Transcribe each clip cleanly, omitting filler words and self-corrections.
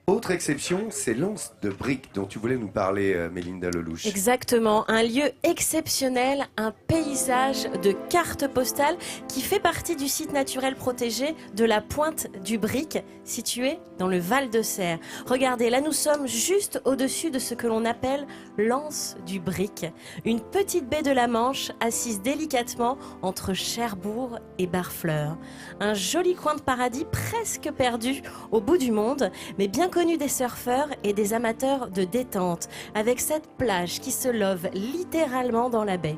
Autre exception, c'est l'Anse de Briques dont tu voulais nous parler, Mélinda Lelouch. Exactement, un lieu exceptionnel, un paysage de carte postale qui fait partie du site naturel protégé de la Pointe du Bric, situé dans le Val de Serre. Regardez, là nous sommes juste au-dessus de ce que l'on appelle l'Anse du Bric, une petite baie de la Manche assise délicatement entre Cherbourg et Barfleur. Un joli coin de paradis presque perdu au bout du monde, mais bien connu des surfeurs et des amateurs de détente, avec cette plage qui se love littéralement dans la baie.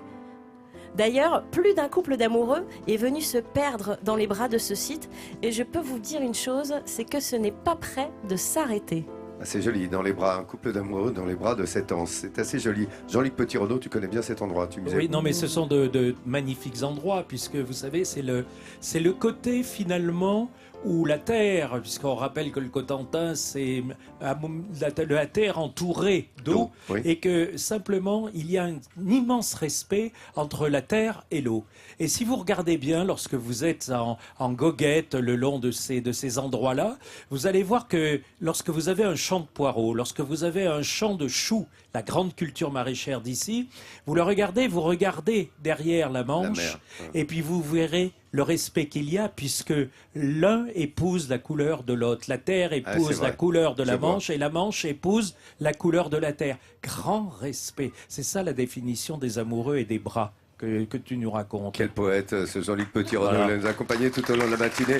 D'ailleurs, plus d'un couple d'amoureux est venu se perdre dans les bras de ce site, et je peux vous dire une chose, c'est que ce n'est pas prêt de s'arrêter. Ah, c'est joli, dans les bras, un couple d'amoureux dans les bras de cette anse. C'est assez joli. Jean-Luc Petit-Renaud, tu connais bien cet endroit, tu me disais. Oui, non, mais ce sont de magnifiques endroits, puisque vous savez, c'est le côté finalement où la terre, puisqu'on rappelle que le Cotentin, c'est la terre entourée d'eau, Oui. et que simplement, il y a un immense respect entre la terre et l'eau. Et si vous regardez bien, lorsque vous êtes en goguette le long de ces endroits-là, vous allez voir que lorsque vous avez un champ de poireaux, lorsque vous avez un champ de choux, la grande culture maraîchère d'ici, vous regardez derrière la Manche, mer. et puis vous verrez le respect qu'il y a, puisque l'un épouse la couleur de l'autre. La terre épouse la couleur de la Manche, et la Manche épouse la couleur de la terre. Grand respect. C'est ça la définition des amoureux et des bras que tu nous racontes. Quel poète, ce Jean-Luc Petit-Renaud, Voilà. nous accompagner tout au long de la matinée.